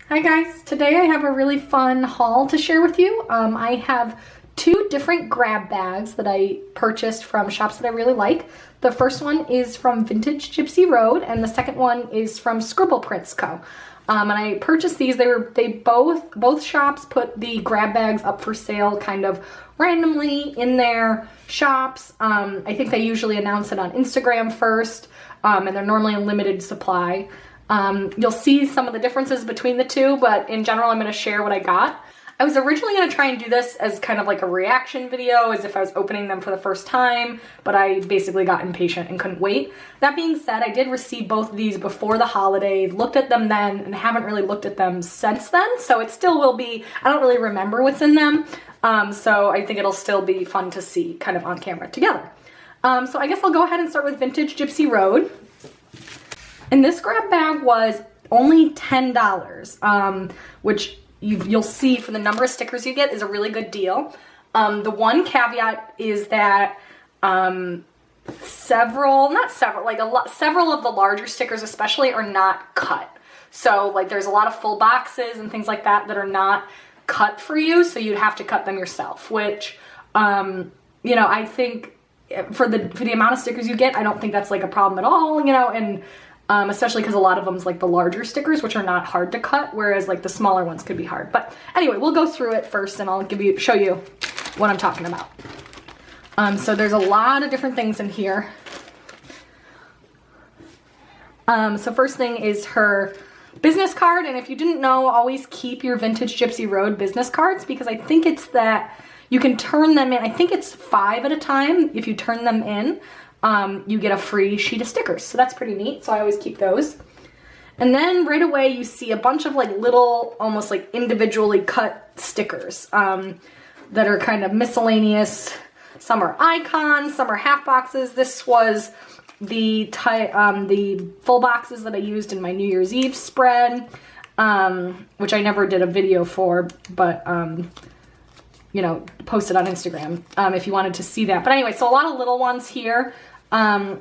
Hi guys, today I have a really fun haul to share with you. I have two different grab bags that I purchased from shops that I really like. The first one is from Vintage Gypsy Road and the second one is from Scribble Prints Co. And I purchased these. Both shops put the grab bags up for sale kind of randomly in their shops. I think they usually announce it on Instagram first, and they're normally in limited supply. You'll see some of the differences between the two, but in general, I'm going to share what I got. I was originally going to try and do this as kind of like a reaction video, as if I was opening them for the first time, but I basically got impatient and couldn't wait. That being said, I did receive both of these before the holiday, looked at them then, and haven't really looked at them since then, so it still will be, I don't really remember what's in them, so I think it'll still be fun to see kind of on camera together. So I guess I'll go ahead and start with Vintage Gypsy Road. And this grab bag was only $10, which you'll see from the number of stickers you get is a really good deal. The one caveat is that several of the larger stickers especially are not cut. So like there's a lot of full boxes and things like that that are not cut for you, so you'd have to cut them yourself, which you know, I think for the amount of stickers you get, I don't think that's like a problem at all, you know, and especially because a lot of them is like the larger stickers, which are not hard to cut, whereas like the smaller ones could be hard. But anyway, we'll go through it first and I'll show you what I'm talking about. So there's a lot of different things in here. So first thing is her business card, and if you didn't know, always keep your Vintage Gypsy Road business cards, because I think it's that you can turn them in. I think it's 5 at a time. If you turn them in, you get a free sheet of stickers. So that's pretty neat. So I always keep those. And then right away you see a bunch of like little, almost like individually cut stickers that are kind of miscellaneous. Some are icons, some are half boxes. This was the full boxes that I used in my New Year's Eve spread, which I never did a video for, but you know, posted on Instagram if you wanted to see that. But anyway, so a lot of little ones here. You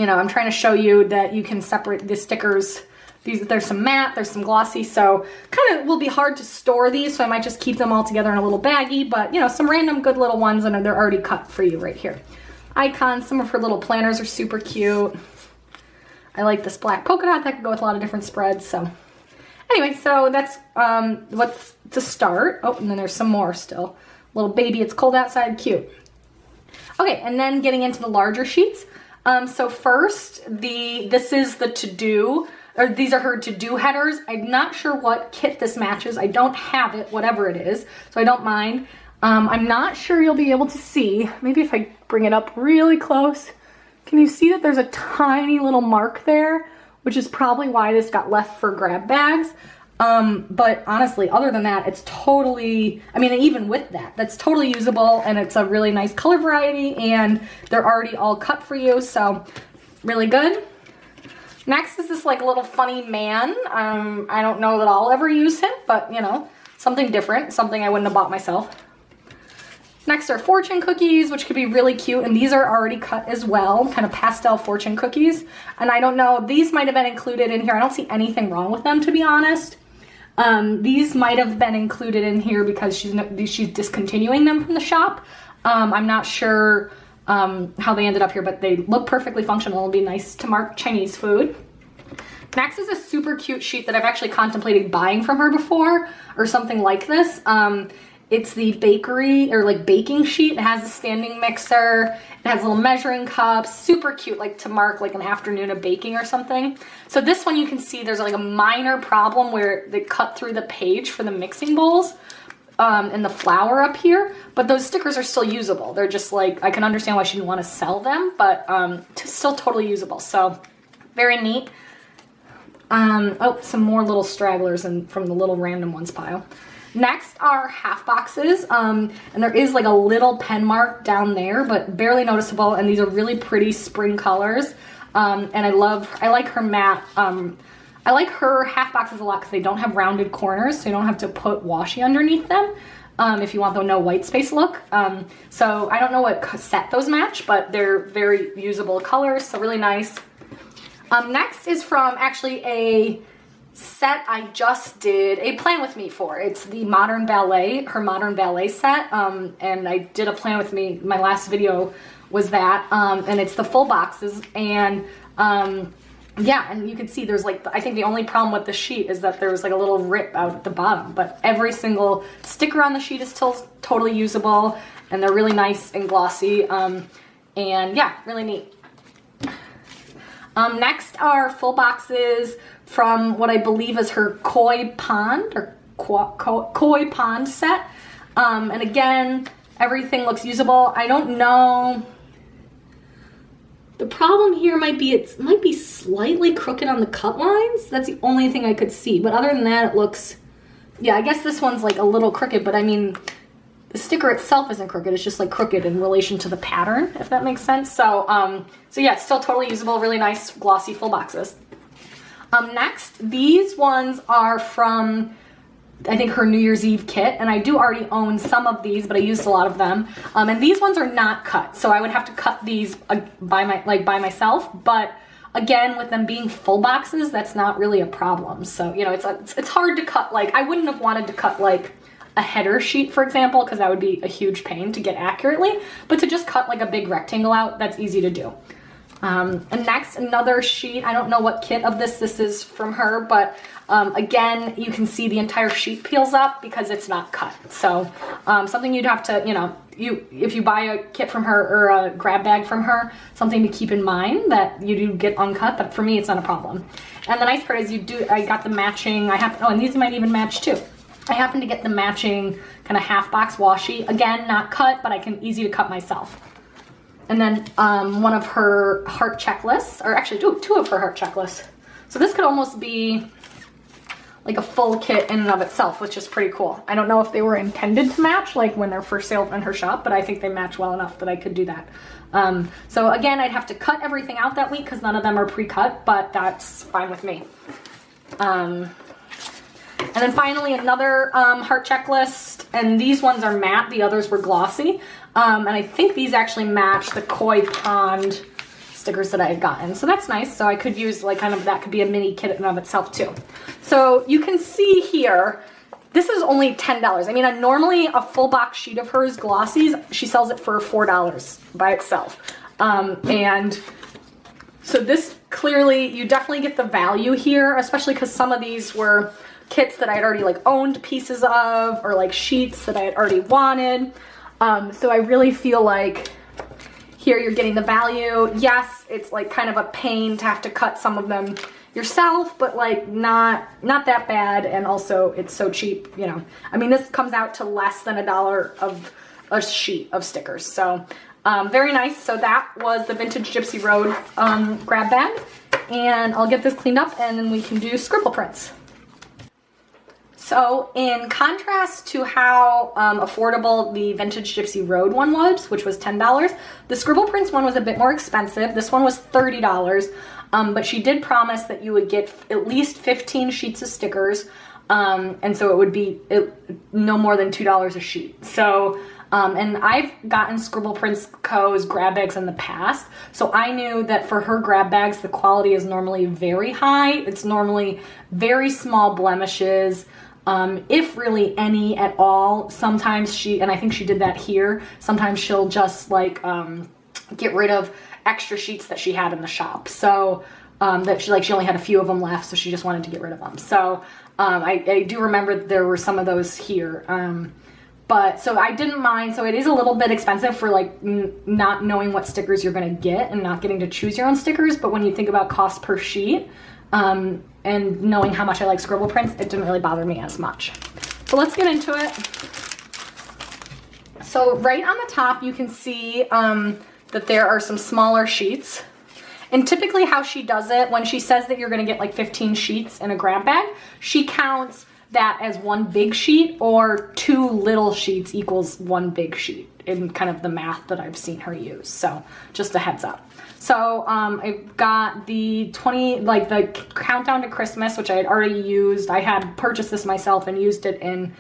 know, I'm trying to show you that you can separate the stickers. There's some matte, there's some glossy, so kind of will be hard to store these, so I might just keep them all together in a little baggie, but you know, some random good little ones, and they're already cut for you right here. Icons, some of her little planners are super cute. I like this black polka dot that could go with a lot of different spreads, so. Anyway, so that's what's to start. Oh, and then there's some more still. Little baby, it's cold outside, cute. Okay, and then getting into the larger sheets. So first, this is the to-do, or these are her to-do headers. I'm not sure what kit this matches. I don't have it, whatever it is, so I don't mind. I'm not sure you'll be able to see. Maybe if I bring it up really close. Can you see that there's a tiny little mark there? Which is probably why this got left for grab bags. But honestly, other than that, it's totally, I mean, even with that, that's totally usable, and it's a really nice color variety, and they're already all cut for you, so really good. Next is this like little funny man. I don't know that I'll ever use him, but you know, something different, something I wouldn't have bought myself. Next are fortune cookies, which could be really cute, and these are already cut as well, kind of pastel fortune cookies. And I don't know, these might have been included in here. I don't see anything wrong with them, to be honest. These might have been included in here because she's discontinuing them from the shop. I'm not sure how they ended up here, but they look perfectly functional. It'll be nice to mark Chinese food. Next is a super cute sheet that I've actually contemplated buying from her before, or something like this. It's the bakery, or like baking sheet. It has a standing mixer. It has little measuring cups. Super cute, like to mark like an afternoon of baking or something. So this one you can see there's like a minor problem where they cut through the page for the mixing bowls and the flour up here. But those stickers are still usable. They're just like, I can understand why she didn't want to sell them, but still totally usable. So very neat. Oh, some more little stragglers from the little random ones pile. Next are half boxes, and there is like a little pen mark down there, but barely noticeable, and these are really pretty spring colors, and I like her matte, I like her half boxes a lot because they don't have rounded corners, so you don't have to put washi underneath them, if you want the no white space look. So I don't know what set those match, but they're very usable colors, so really nice. Next is from actually set I just did a plan with me for. It's the Modern Ballet, her Modern Ballet set, and I did a plan with me. My last video was that, and it's the full boxes, and yeah, and you can see there's like, I think the only problem with the sheet is that there's like a little rip out at the bottom, but every single sticker on the sheet is still totally usable, and they're really nice and glossy, and yeah, really neat. Next are full boxes from what I believe is her Koi Pond, or Koi Pond set, and again, everything looks usable. I don't know. The problem here might be it might be slightly crooked on the cut lines. That's the only thing I could see. But other than that, it looks, yeah, I guess this one's like a little crooked, but I mean, the sticker itself isn't crooked. It's just like crooked in relation to the pattern, if that makes sense. So, so yeah, it's still totally usable. Really nice, glossy full boxes. Next, these ones are from, I think, her New Year's Eve kit, and I do already own some of these, but I used a lot of them. And these ones are not cut, so I would have to cut these by myself. But again, with them being full boxes, that's not really a problem. So you know, it's hard to cut. Like, I wouldn't have wanted to cut like a header sheet, for example, because that would be a huge pain to get accurately. But to just cut like a big rectangle out, that's easy to do. And next, another sheet. I don't know what kit of this is from her, but again, you can see the entire sheet peels up because it's not cut. So something you'd have to, you know, if you buy a kit from her or a grab bag from her, something to keep in mind that you do get uncut, but for me, it's not a problem. And the nice part is I got the matching, and these might even match too. I happen to get the matching kind of half box washi. Again, not cut, but I can easy to cut myself. And then one of her heart checklists, or actually two of her heart checklists. So this could almost be like a full kit in and of itself, which is pretty cool. I don't know if they were intended to match, like when they're for sale in her shop, but I think they match well enough that I could do that. So again, I'd have to cut everything out that week because none of them are pre-cut, but that's fine with me. And then finally, another heart checklist, and these ones are matte, the others were glossy. And I think these actually match the Koi Pond stickers that I had gotten. So that's nice. So I could use like kind of, that could be a mini kit in and of itself too. So you can see here, this is only $10. I mean, normally a full box sheet of hers glossies, she sells it for $4 by itself. And so this clearly, you definitely get the value here, especially because some of these were kits that I had already like owned pieces of, or like sheets that I had already wanted. So I really feel like here you're getting the value. Yes, it's like kind of a pain to have to cut some of them yourself, but like not that bad, and also it's so cheap, you know. I mean, this comes out to less than $1 of a sheet of stickers. So very nice. So that was the Vintage Gypsy Road grab bag, and I'll get this cleaned up and then we can do scribble prints. So in contrast to how affordable the Vintage Gypsy Road one was, which was $10, the Scribble Prints one was a bit more expensive. This one was $30, but she did promise that you would get at least 15 sheets of stickers, and so it would be no more than $2 a sheet. So, and I've gotten Scribble Prints Co.'s grab bags in the past, so I knew that for her grab bags, the quality is normally very high. It's normally very small blemishes, if really any at all. Sometimes and I think she did that here, sometimes she'll just like get rid of extra sheets that she had in the shop. So that she only had a few of them left, so she just wanted to get rid of them. So I do remember there were some of those here. But so I didn't mind. So it is a little bit expensive for like not knowing what stickers you're going to get and not getting to choose your own stickers. But when you think about cost per sheet, and knowing how much I like Scribble Prints, it didn't really bother me as much. So let's get into it. So right on the top, you can see that there are some smaller sheets. And typically how she does it, when she says that you're gonna get like 15 sheets in a grab bag, she counts that as one big sheet, or 2 little sheets equals 1 big sheet, in kind of the math that I've seen her use. So just a heads up. So I've got the the countdown to Christmas, which I had already used. I had purchased this myself and used it in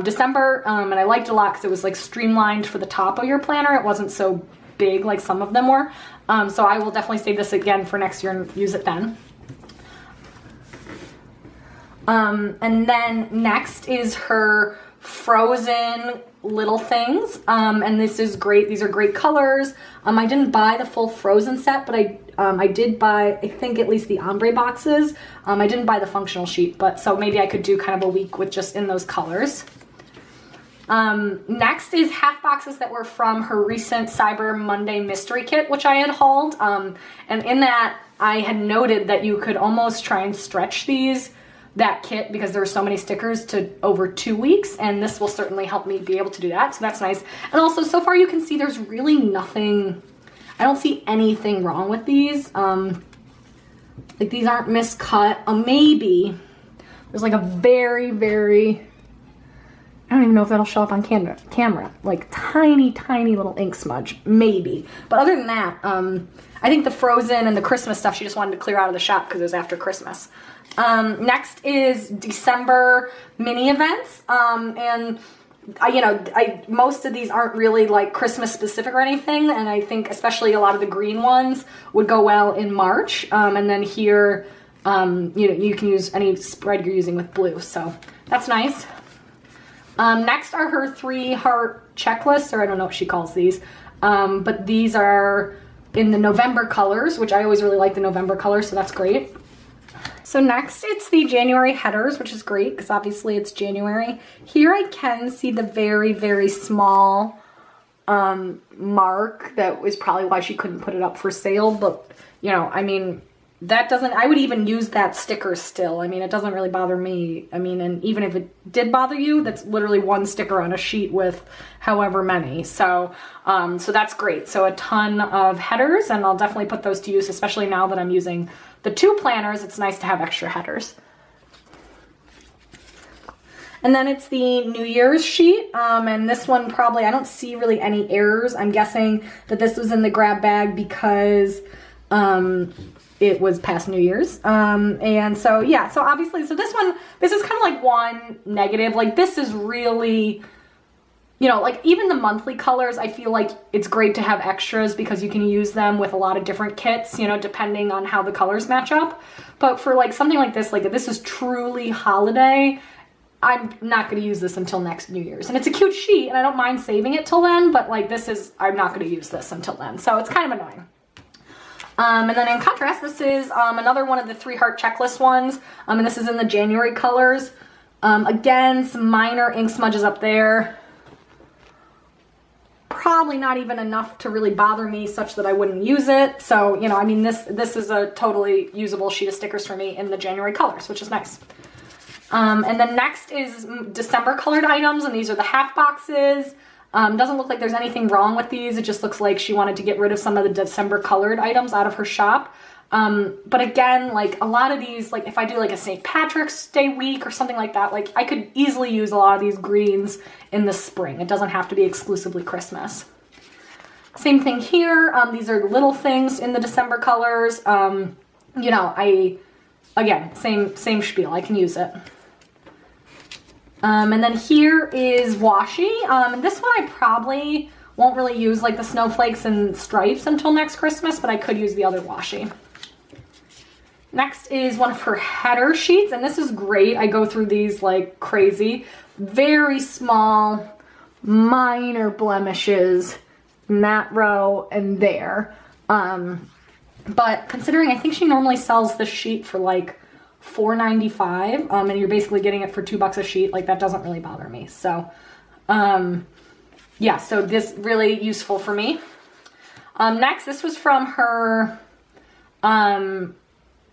December, and I liked it a lot because it was like streamlined for the top of your planner. It wasn't so big like some of them were. So I will definitely save this again for next year and use it then. And then next is her Frozen little things, and this is great. These are great colors. I didn't buy the full Frozen set, but I did buy, I think, at least the ombre boxes. I didn't buy the functional sheet, but so maybe I could do kind of a week with just in those colors. Next is half boxes that were from her recent Cyber Monday mystery kit, which I had hauled. And in that, I had noted that you could almost try and stretch that kit, because there were so many stickers, to over 2 weeks, and this will certainly help me be able to do that, so that's nice. And also, so far you can see there's really nothing, I don't see anything wrong with these. Like, these aren't miscut. Maybe there's like a very, very, I don't even know if that'll show up on camera, like tiny, tiny little ink smudge, maybe. But other than that, I think the Frozen and the Christmas stuff she just wanted to clear out of the shop because it was after Christmas. Next is December mini events, and most of these aren't really like Christmas specific or anything, and I think especially a lot of the green ones would go well in March, and then here, you can use any spread you're using with blue, so that's nice. Next are her 3-heart checklists, or I don't know what she calls these, but these are in the November colors, which I always really like the November colors, so that's great. So next it's the January headers, which is great because obviously it's January. Here I can see the very, very small mark. That was probably why she couldn't put it up for sale, but I mean, that doesn't, I would even use that sticker still. I mean, it doesn't really bother me. I mean, and even if it did bother you, that's literally one sticker on a sheet with however many. So, so that's great. So a ton of headers, and I'll definitely put those to use, especially now that I'm using the 2 planners. It's nice to have extra headers. And then it's the New Year's sheet, and this one probably, I don't see really any errors. I'm guessing that this was in the grab bag because it was past New Year's. And so, yeah, so obviously, so this is kind of like one negative. Like, this is really, like even the monthly colors, I feel like it's great to have extras because you can use them with a lot of different kits, depending on how the colors match up. But for like something like this is truly holiday, I'm not going to use this until next New Year's. And it's a cute sheet, and I don't mind saving it till then, but like I'm not going to use this until then. So it's kind of annoying. And then in contrast, this is another one of the 3-heart checklist ones, and this is in the January colors. Again, some minor ink smudges up there. Probably not even enough to really bother me such that I wouldn't use it. So, I mean, this is a totally usable sheet of stickers for me in the January colors, which is nice. And then next is December colored items, and these are the half boxes. Doesn't look like there's anything wrong with these. It just looks like she wanted to get rid of some of the December colored items out of her shop. But again, like a lot of these, like if I do like a St. Patrick's Day week or something like that, like I could easily use a lot of these greens in the spring. It doesn't have to be exclusively Christmas. Same thing here. These are little things in the December colors. Again, same spiel. I can use it. And then here is washi. This one I probably won't really use like the snowflakes and stripes until next Christmas, but I could use the other washi. Next is one of her header sheets, and this is great. I go through these like crazy. Very small, minor blemishes in that row and there. But considering I think she normally sells this sheet for like $4.95, and you're basically getting it for $2 a sheet, like that doesn't really bother me. So, yeah, so this really useful for me. Next, this was from her,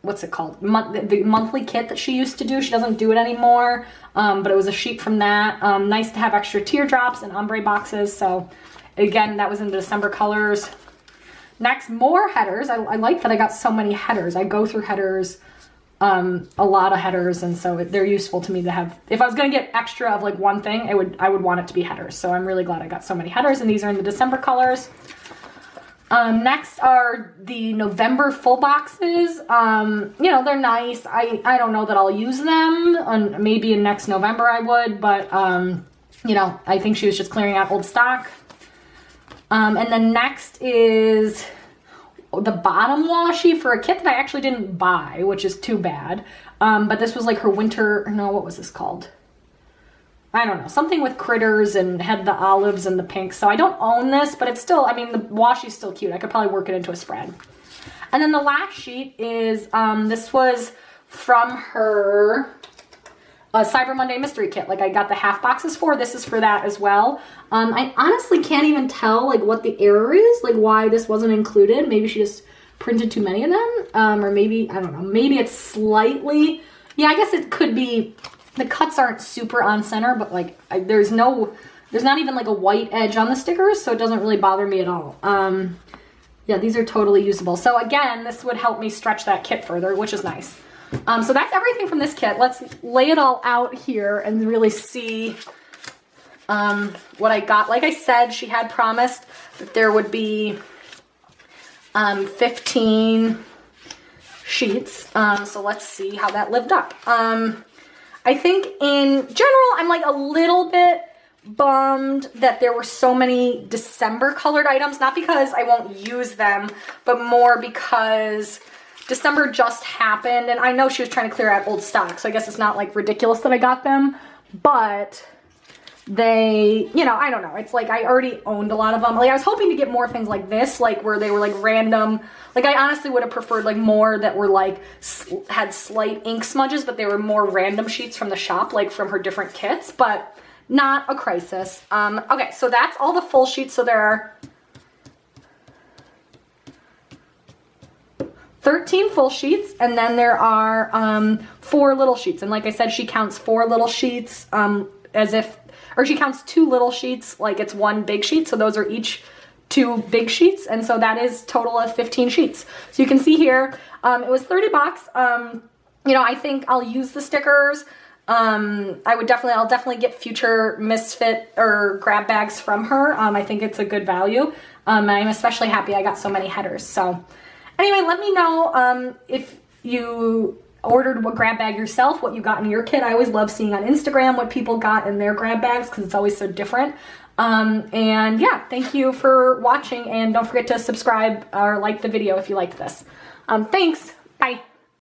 what's it called? The monthly kit that she used to do. She doesn't do it anymore, but it was a sheet from that. Nice to have extra teardrops and ombre boxes. So again, that was in the December colors. Next, more headers. I like that I got so many headers. I go through headers, a lot of headers, and so they're useful to me to have. If I was going to get extra of like one thing, I would want it to be headers. So I'm really glad I got so many headers, and these are in the December colors. Next are the November full boxes. They're nice. I don't know that I'll use them. Maybe in next November I would, but I think she was just clearing out old stock. And then next is the bottom washi for a kit that I actually didn't buy, which is too bad. But this was like her winter, no, what was this called? I don't know, something with critters and had the olives and the pinks. So I don't own this, but it's still, I mean, the washi's still cute. I could probably work it into a spread. And then the last sheet is, this was from her Cyber Monday mystery kit. Like I got the half boxes for, this is for that as well. I honestly can't even tell like what the error is, like why this wasn't included. Maybe she just printed too many of them, or maybe, I don't know, maybe it's slightly, yeah, I guess it could be, the cuts aren't super on center, but like there's not even like a white edge on the stickers, so it doesn't really bother me at all. Yeah, these are totally usable. So again, this would help me stretch that kit further, which is nice. So that's everything from this kit. Let's lay it all out here and really see what I got. Like I said, she had promised that there would be 15 sheets. So let's see how that lived up. I think in general, I'm like a little bit bummed that there were so many December colored items, not because I won't use them, but more because December just happened, and I know she was trying to clear out old stock, so I guess it's not like ridiculous that I got them, but they, you know, I don't know. It's like I already owned a lot of them. Like I was hoping to get more things like this, like where they were like random. Like I honestly would have preferred like more that were like had slight ink smudges, but they were more random sheets from the shop, like from her different kits, but not a crisis. Okay, so that's all the full sheets. So there are 13 full sheets, and then there are 4 little sheets. And like I said, she counts 4 little sheets as if, or she counts 2 little sheets like it's 1 big sheet. So those are each 2 big sheets. And so that is total of 15 sheets. So you can see here, it was 30 bucks. You know, I think I'll use the stickers. I'll definitely get future Misfit or grab bags from her. I think it's a good value. And I'm especially happy I got so many headers. So anyway, let me know if you ordered what grab bag yourself, what you got in your kit. I always love seeing on Instagram what people got in their grab bags because it's always so different. And yeah, thank you for watching, and don't forget to subscribe or like the video if you liked this. Thanks. Bye.